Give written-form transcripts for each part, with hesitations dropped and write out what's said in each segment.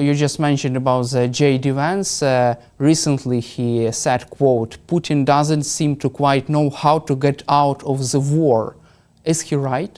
You just mentioned about the J.D. Vance. Recently he said, quote, "Putin doesn't seem to quite know how to get out of the war." Is he right?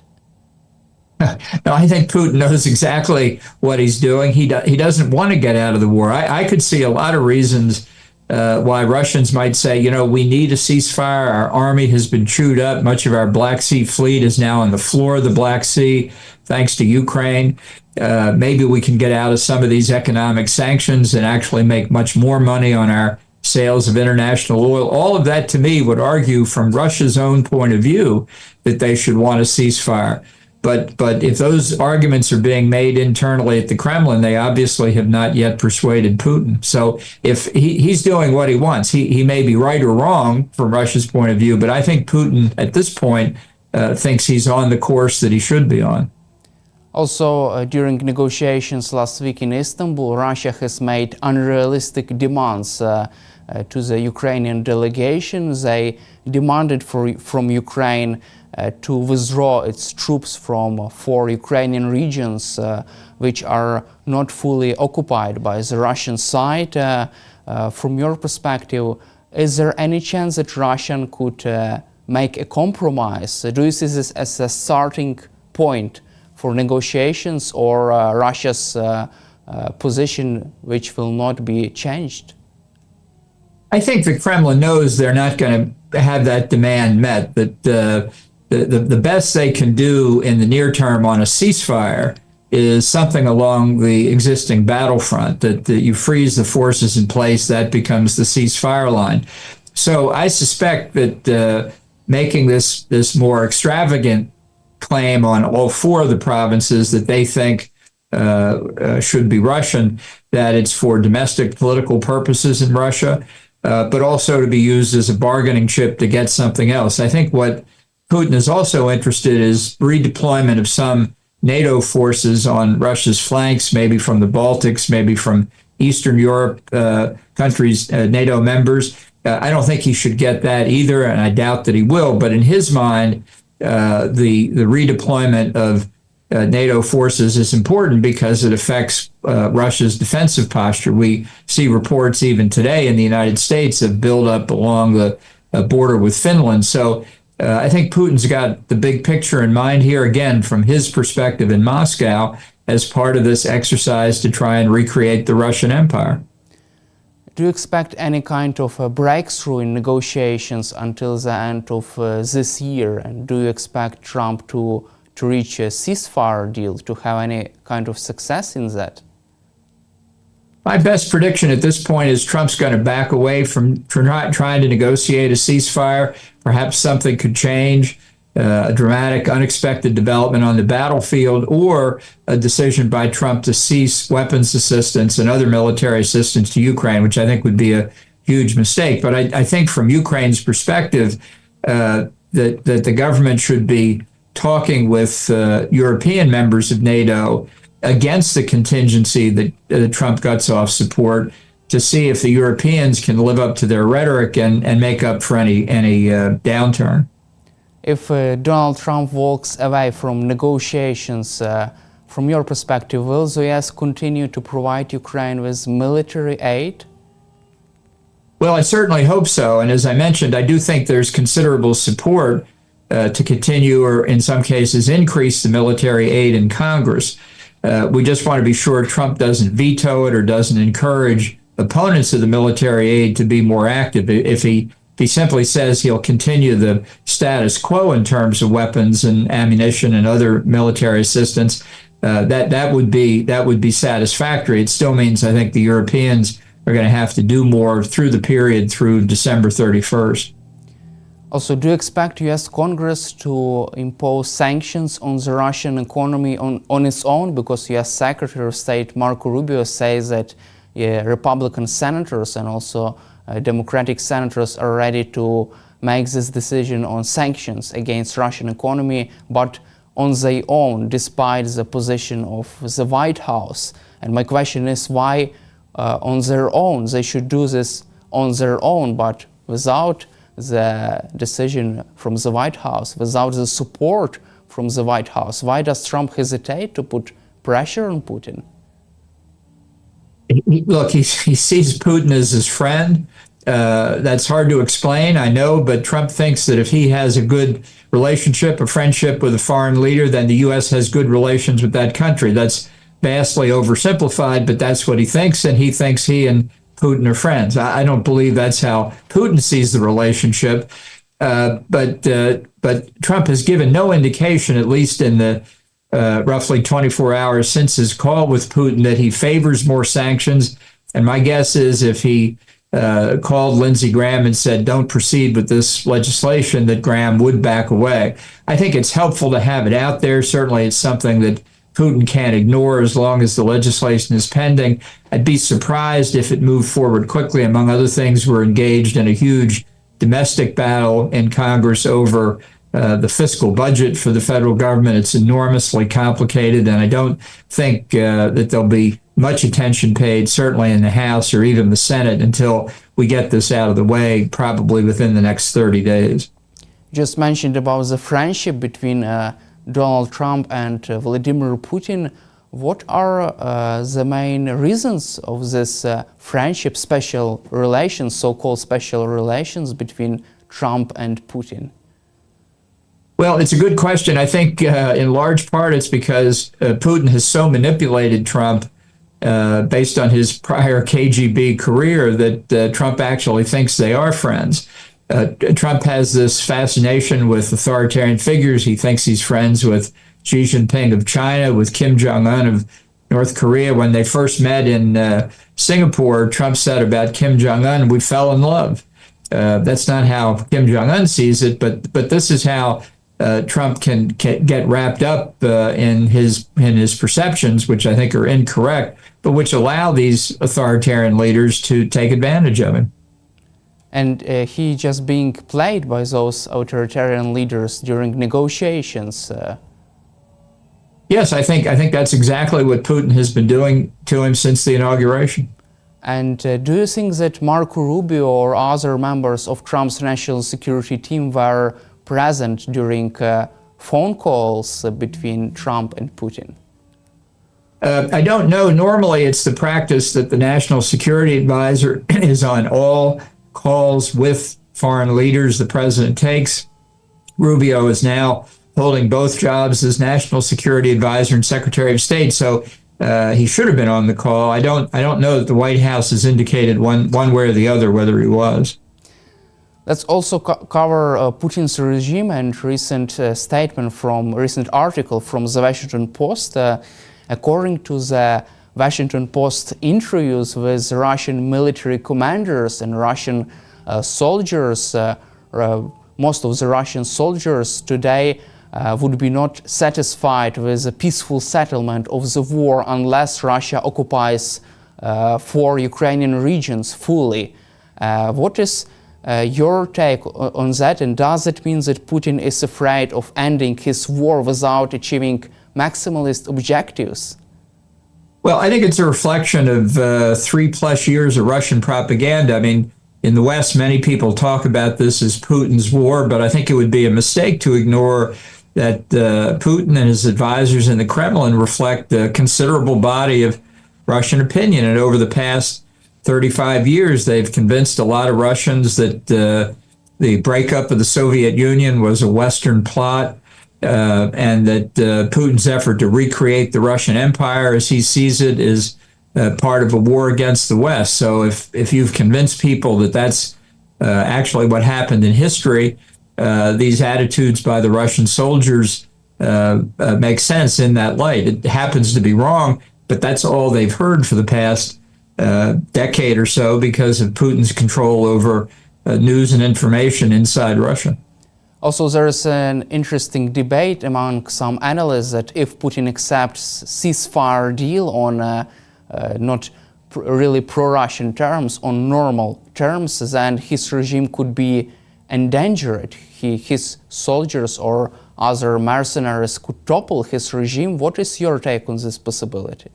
No, I think Putin knows exactly what he's doing. He doesn't want to get out of the war. I could see a lot of reasons why Russians might say, you know, we need a ceasefire. Our army has been chewed up. Much of our Black Sea fleet is now on the floor of the Black Sea, thanks to Ukraine. Maybe we can get out of some of these economic sanctions and actually make much more money on our sales of international oil. All of that, to me, would argue from Russia's own point of view that they should want a ceasefire. But if those arguments are being made internally at the Kremlin, they obviously have not yet persuaded Putin. So if he's doing what he wants, he may be right or wrong from Russia's point of view, but I think Putin at this point thinks he's on the course that he should be on. Also, during negotiations last week in Istanbul, Russia has made unrealistic demands to the Ukrainian delegation. They demanded from Ukraine to withdraw its troops from 4 Ukrainian regions which are not fully occupied by the Russian side. From your perspective, is there any chance that Russia could make a compromise? Do you see this as a starting point for negotiations, or Russia's position which will not be changed? I think the Kremlin knows they're not going to have that demand met, that the best they can do in the near term on a ceasefire is something along the existing battlefront, that you freeze the forces in place, that becomes the ceasefire line. So I suspect that making this more extravagant claim on all 4 of the provinces that they think should be Russian, that it's for domestic political purposes in Russia, but also to be used as a bargaining chip to get something else. I think what Putin is also interested is redeployment of some NATO forces on Russia's flanks, maybe from the Baltics, maybe from Eastern Europe countries, NATO members. I don't think he should get that either, and I doubt that he will. But in his mind, the redeployment of NATO forces is important because it affects Russia's defensive posture. We see reports even today in the United States of buildup along the border with Finland. So I think Putin's got the big picture in mind here, again, from his perspective in Moscow, as part of this exercise to try and recreate the Russian Empire. Do you expect any kind of a breakthrough in negotiations until the end of this year? And do you expect Trump to reach a ceasefire deal, to have any kind of success in that? My best prediction at this point is Trump's going to back away from trying to negotiate a ceasefire. Perhaps something could change, a dramatic, unexpected development on the battlefield, or a decision by Trump to cease weapons assistance and other military assistance to Ukraine, which I think would be a huge mistake. But I think from Ukraine's perspective, that the government should be talking with European members of NATO against the contingency that Trump guts off support, to see if the Europeans can live up to their rhetoric and make up for any downturn. If Donald Trump walks away from negotiations, from your perspective, will the US continue to provide Ukraine with military aid? Well, I certainly hope so. And as I mentioned, I do think there's considerable support to continue, or in some cases increase, the military aid in Congress. We just want to be sure Trump doesn't veto it or doesn't encourage opponents of the military aid to be more active. If he simply says he'll continue the status quo in terms of weapons and ammunition and other military assistance, that would be satisfactory. It still means I think the Europeans are going to have to do more through the period through December 31st. Also, do you expect U.S. Congress to impose sanctions on the Russian economy on its own? Because U.S. Secretary of State Marco Rubio says that Republican senators and also Democratic senators are ready to make this decision on sanctions against Russian economy, but on their own, despite the position of the White House. And my question is, why on their own? They should do this on their own, but without the decision from the White House, without the support from the White House. Why does Trump hesitate to put pressure on Putin? Look, he sees Putin as his friend. That's hard to explain, I know, but Trump thinks that if he has a good relationship, a friendship with a foreign leader, then the U.S. has good relations with that country. That's vastly oversimplified, but that's what he thinks, and he thinks he and Putin are friends. I don't believe that's how Putin sees the relationship, but Trump has given no indication, at least in the roughly 24 hours since his call with Putin, that he favors more sanctions. And my guess is if he called Lindsey Graham and said, don't proceed with this legislation, that Graham would back away. I think it's helpful to have it out there. Certainly it's something that Putin can't ignore as long as the legislation is pending. I'd be surprised if it moved forward quickly. Among other things, we're engaged in a huge domestic battle in Congress over the fiscal budget for the federal government. It's enormously complicated, and I don't think that there'll be much attention paid, certainly in the House or even the Senate, until we get this out of the way, probably within the next 30 days. You just mentioned about the friendship between Donald Trump and Vladimir Putin. What are the main reasons of this friendship, special relations, so-called special relations between Trump and Putin? Well, it's a good question. I think in large part it's because Putin has so manipulated Trump based on his prior KGB career that Trump actually thinks they are friends. Trump has this fascination with authoritarian figures. He thinks he's friends with Xi Jinping of China, with Kim Jong-un of North Korea. When they first met in Singapore, Trump said about Kim Jong-un, we fell in love. That's not how Kim Jong-un sees it, but this is how Trump can get wrapped up in his perceptions, which I think are incorrect, but which allow these authoritarian leaders to take advantage of him. And he just being played by those authoritarian leaders during negotiations. Yes, I think that's exactly what Putin has been doing to him since the inauguration. And do you think that Marco Rubio or other members of Trump's national security team were present during phone calls between Trump and Putin? I don't know. Normally, it's the practice that the national security advisor is on all calls with foreign leaders the president takes. Rubio is now holding both jobs as national security advisor and secretary of state, so he should have been on the call. I don't know that the White House has indicated one way or the other whether he was. Let's also cover Putin's regime and recent recent article from the Washington Post. According to the Washington Post, interviews with Russian military commanders and Russian soldiers, most of the Russian soldiers today would be not satisfied with a peaceful settlement of the war unless Russia occupies 4 Ukrainian regions fully. What is your take on that, and does it mean that Putin is afraid of ending his war without achieving maximalist objectives? Well, I think it's a reflection of 3+ years of Russian propaganda. I mean, in the West, many people talk about this as Putin's war, but I think it would be a mistake to ignore that Putin and his advisors in the Kremlin reflect a considerable body of Russian opinion. And over the past 35 years, they've convinced a lot of Russians that the breakup of the Soviet Union was a Western plot, and that Putin's effort to recreate the Russian Empire as he sees it is part of a war against the West. So if you've convinced people that that's actually what happened in history, these attitudes by the Russian soldiers make sense in that light. It happens to be wrong, but that's all they've heard for the past decade or so because of Putin's control over news and information inside Russia. Also, there is an interesting debate among some analysts that if Putin accepts ceasefire deal on not really pro-Russian terms, on normal terms, then his regime could be endangered. His soldiers or other mercenaries could topple his regime. What is your take on this possibility?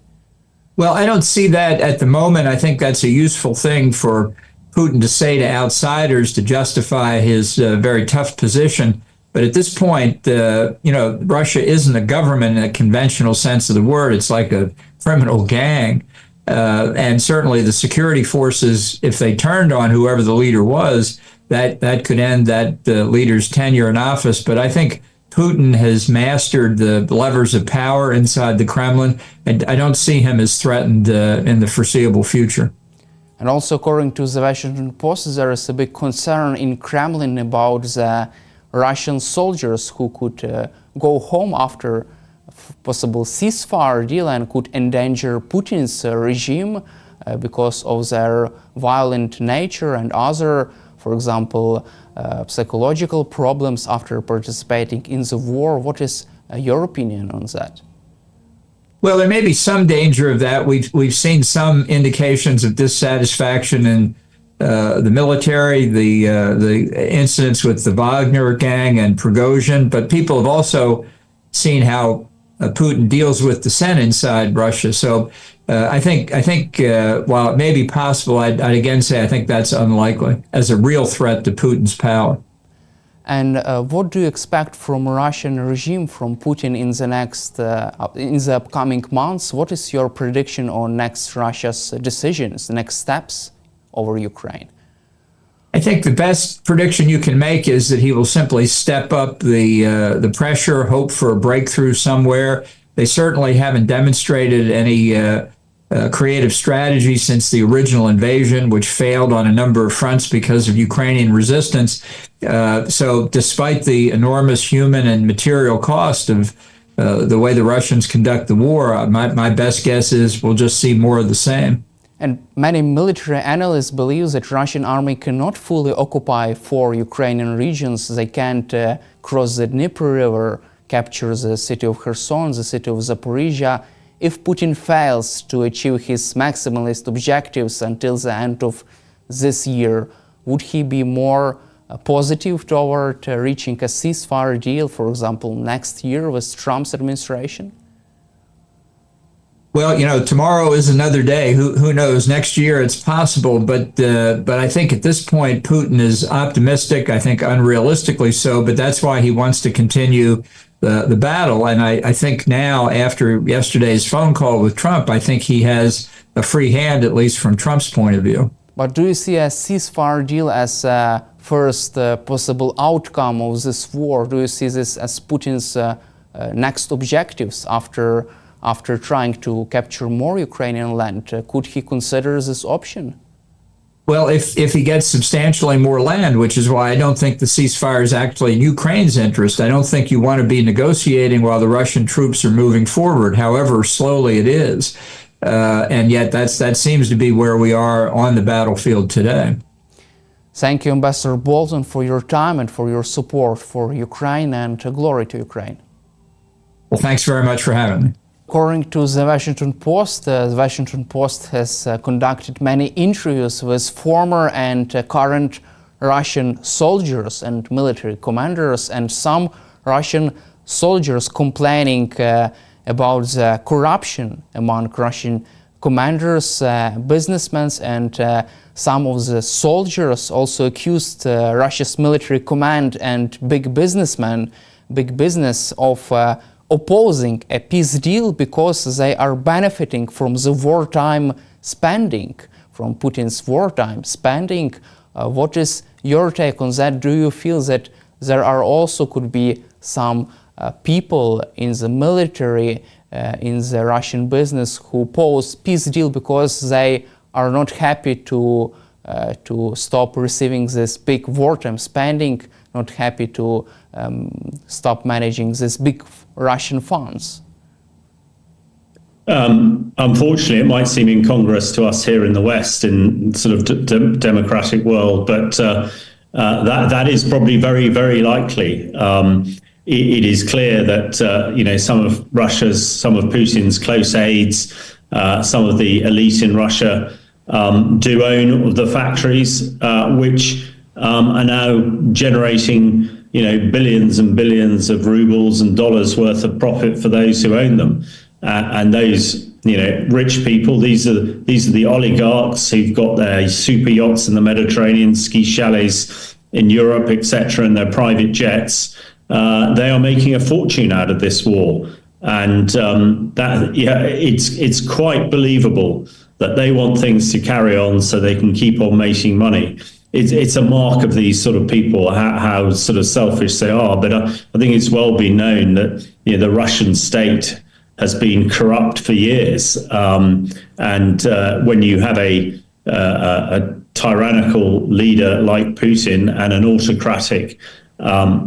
Well, I don't see that at the moment. I think that's a useful thing for Putin to say to outsiders to justify his very tough position. But at this point, Russia isn't a government in a conventional sense of the word. It's like a criminal gang. And certainly the security forces, if they turned on whoever the leader was, that could end that leader's tenure in office. But I think Putin has mastered the levers of power inside the Kremlin, and I don't see him as threatened in the foreseeable future. And also, according to the Washington Post, there is a big concern in Kremlin about the Russian soldiers who could go home after possible ceasefire deal and could endanger Putin's regime because of their violent nature and other, for example, psychological problems after participating in the war. What is your opinion on that? Well, there may be some danger of that. We've seen some indications of dissatisfaction in the military, the incidents with the Wagner gang and Prigozhin, but people have also seen how Putin deals with dissent inside Russia. So I think while it may be possible, I'd again say I think that's unlikely as a real threat to Putin's power. And what do you expect from Russian regime, from Putin in the upcoming months? What is your prediction on next Russia's decisions, next steps over Ukraine? I think the best prediction you can make is that he will simply step up the pressure, hope for a breakthrough somewhere. They certainly haven't demonstrated any creative strategy since the original invasion, which failed on a number of fronts because of Ukrainian resistance. So despite the enormous human and material cost of the way the Russians conduct the war, my best guess is we'll just see more of the same. And many military analysts believe that Russian army cannot fully occupy 4 Ukrainian regions. They can't cross the Dnieper River, capture the city of Kherson, the city of Zaporizhia. If Putin fails to achieve his maximalist objectives until the end of this year, would he be more positive toward reaching a ceasefire deal, for example, next year with Trump's administration? Well, tomorrow is another day. Who knows? Next year it's possible, but I think at this point Putin is optimistic. I think unrealistically so, but that's why he wants to continue the battle. And I think now, after yesterday's phone call with Trump, I think he has a free hand, at least from Trump's point of view. But do you see a ceasefire deal as a first possible outcome of this war? Do you see this as Putin's next objectives after trying to capture more Ukrainian land? Could he consider this option? Well, if he gets substantially more land, which is why I don't think the ceasefire is actually in Ukraine's interest. I don't think you want to be negotiating while the Russian troops are moving forward, however slowly it is. And yet that seems to be where we are on the battlefield today. Thank you, Ambassador Bolton, for your time and for your support for Ukraine, and glory to Ukraine. Well, thanks very much for having me. According to the Washington Post has conducted many interviews with former and current Russian soldiers and military commanders, and some Russian soldiers complaining about the corruption among Russian commanders, businessmen, and some of the soldiers also accused Russia's military command and big business of opposing a peace deal because they are benefiting from the wartime spending, from Putin's wartime spending. What is your take on that? Do you feel that there are also could be some people in the military, in the Russian business who oppose peace deal because they are not happy to stop receiving this big wartime spending, not happy to stop managing these big Russian funds? Unfortunately, it might seem incongruous to us here in the West, in sort of democratic world, but that is probably very, very likely. It is clear that some of Putin's close aides, some of the elite in Russia do own the factories, which are now generating billions and billions of rubles and dollars worth of profit for those who own them. And those, rich people, these are the oligarchs who've got their super yachts in the Mediterranean, ski chalets in Europe, etc., and their private jets. They are making a fortune out of this war. And it's quite believable that they want things to carry on so they can keep on making money. It's a mark of these sort of people, how sort of selfish they are. But I think it's well been known that the Russian state has been corrupt for years. And when you have a tyrannical leader like Putin and an autocratic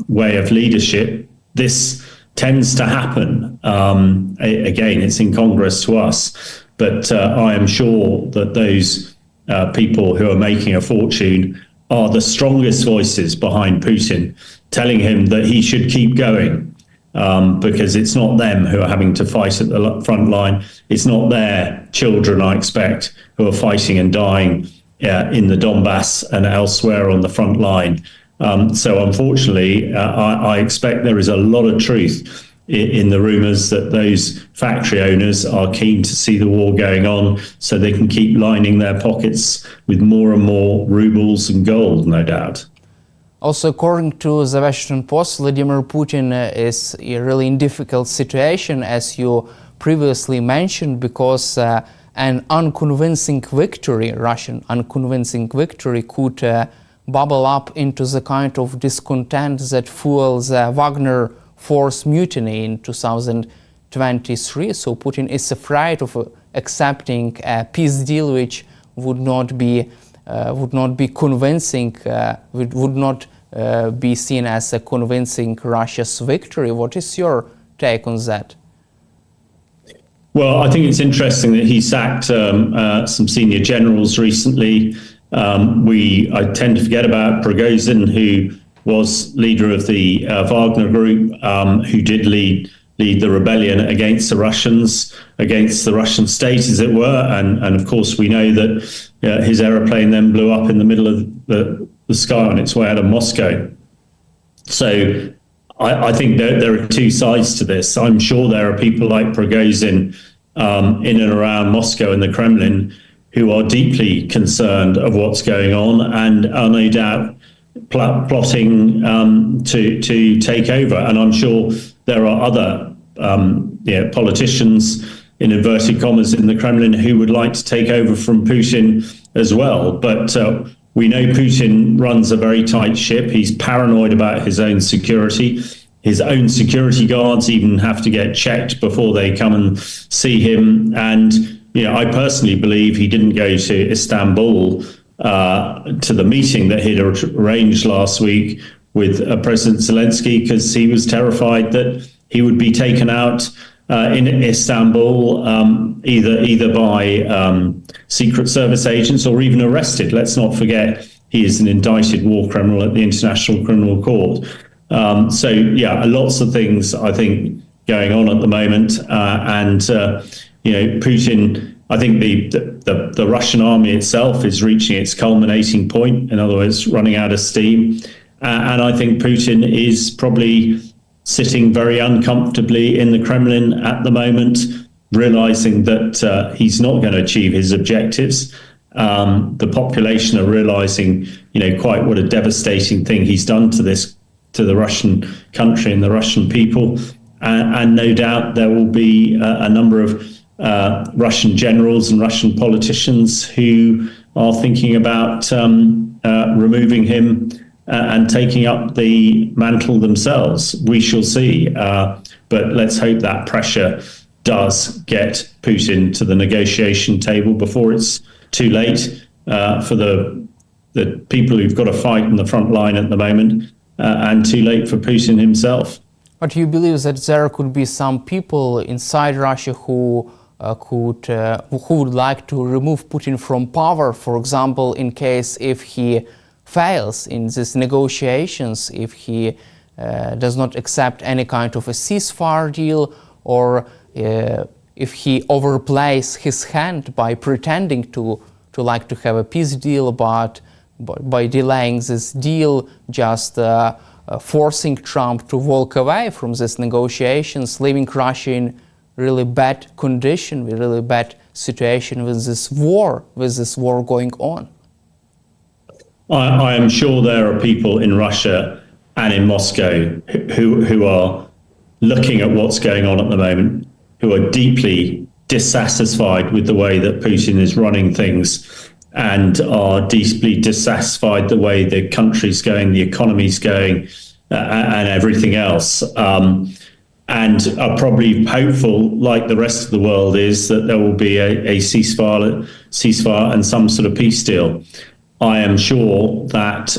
way of leadership, this tends to happen. Again, it's incongruous to us. But I am sure that those people who are making a fortune are the strongest voices behind Putin, telling him that he should keep going, because it's not them who are having to fight at the front line. It's not their children, I expect, who are fighting and dying in the Donbass and elsewhere on the front line. So unfortunately, I expect there is a lot of truth in the rumours that those factory owners are keen to see the war going on so they can keep lining their pockets with more and more rubles and gold, no doubt. Also, according to the Washington Post, Vladimir Putin is really in difficult situation, as you previously mentioned, because an unconvincing victory, Russian unconvincing victory, could bubble up into the kind of discontent that fuels the Wagner force mutiny in 2023. So Putin is afraid of accepting a peace deal which would not be convincing, would not be seen as a convincing Russia's victory. What is your take on that? Well, I think it's interesting that he sacked some senior generals recently. I tend to forget about Prigozhin, who was leader of the Wagner group, who did lead the rebellion against the Russians, against the Russian state, as it were. And of course, we know that his aeroplane then blew up in the middle of the sky on its way out of Moscow. So I think there are two sides to this. I'm sure there are people like Prigozhin in and around Moscow and the Kremlin who are deeply concerned of what's going on and are no doubt plotting to take over. And I'm sure there are other politicians, in inverted commas, in the Kremlin who would like to take over from Putin as well. But we know Putin runs a very tight ship. He's paranoid about his own security. His own security guards even have to get checked before they come and see him. And I personally believe he didn't go to Istanbul to the meeting that he'd arranged last week with President Zelensky because he was terrified that he would be taken out in Istanbul, either by Secret Service agents or even arrested. Let's not forget he is an indicted war criminal at the International Criminal Court. So lots of things I think going on at the moment, and Putin. I think the Russian army itself is reaching its culminating point. In other words, running out of steam, and I think Putin is probably sitting very uncomfortably in the Kremlin at the moment, realizing that he's not going to achieve his objectives. The population are realizing, quite what a devastating thing he's done to the Russian country and the Russian people, and no doubt there will be a number of Russian generals and Russian politicians who are thinking about removing him and taking up the mantle themselves. We shall see. But let's hope that pressure does get Putin to the negotiation table before it's too late for the people who've got to fight in the front line at the moment, and too late for Putin himself. But you believe that there could be some people inside Russia who would like to remove Putin from power, for example, in case if he fails in these negotiations, if he does not accept any kind of a ceasefire deal, or if he overplays his hand by pretending to like to have a peace deal, but by delaying this deal, just forcing Trump to walk away from these negotiations, leaving Russia in really bad condition, with really bad situation with this war going on. I am sure there are people in Russia and in Moscow who are looking at what's going on at the moment, who are deeply dissatisfied with the way that Putin is running things and are deeply dissatisfied the way the country's going, the economy's going, and everything else. And are probably hopeful, like the rest of the world is, that there will be a ceasefire and some sort of peace deal. I am sure that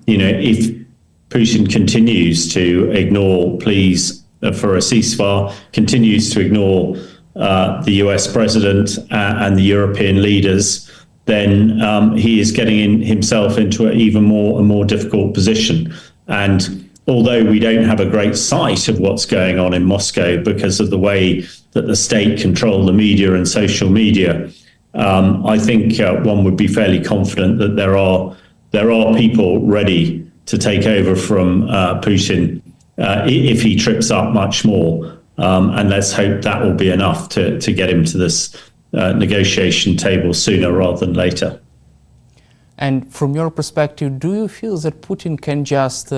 if Putin continues to ignore pleas for a ceasefire, continues to ignore the US president and the European leaders, then he is getting himself into an even more difficult position. And although we don't have a great sight of what's going on in Moscow because of the way that the state control the media and social media, I think one would be fairly confident that there are people ready to take over from Putin if he trips up much more. And let's hope that will be enough to get him to this negotiation table sooner rather than later. And from your perspective, do you feel that Putin can just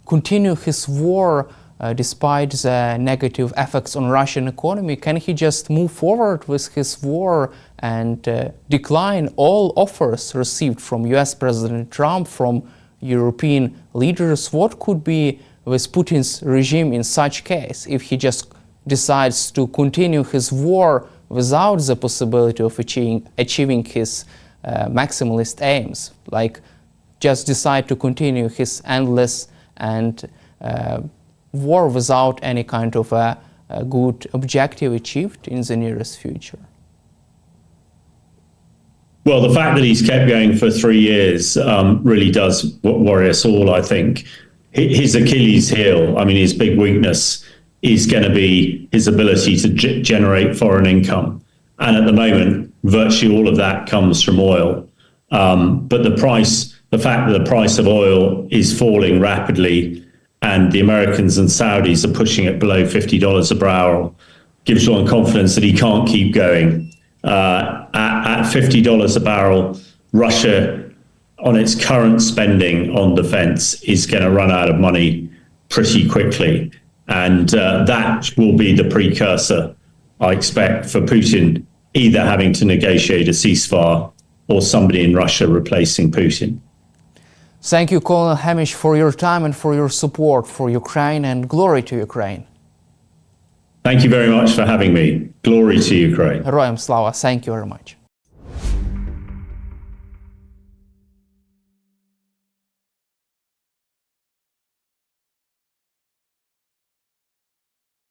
continue his war despite the negative effects on Russian economy? Can he just move forward with his war and decline all offers received from US President Trump, from European leaders? What could be with Putin's regime in such case if he just decides to continue his war without the possibility of achieving his maximalist aims, like just decide to continue his endless and war without any kind of a good objective achieved in the nearest future? Well, the fact that he's kept going for 3 years really does worry us all, I think. His Achilles heel, I mean, his big weakness is going to be his ability to generate foreign income. And at the moment, virtually all of that comes from oil. But the fact that the price of oil is falling rapidly and the Americans and Saudis are pushing it below $50 a barrel gives one confidence that he can't keep going. At $50 a barrel, Russia, on its current spending on defense, is going to run out of money pretty quickly. And that will be the precursor, I expect, for Putin either having to negotiate a ceasefire or somebody in Russia replacing Putin. Thank you, Colonel Hamish, for your time and for your support for Ukraine, and glory to Ukraine. Thank you very much for having me. Glory to Ukraine. Героям слава. Thank you very much.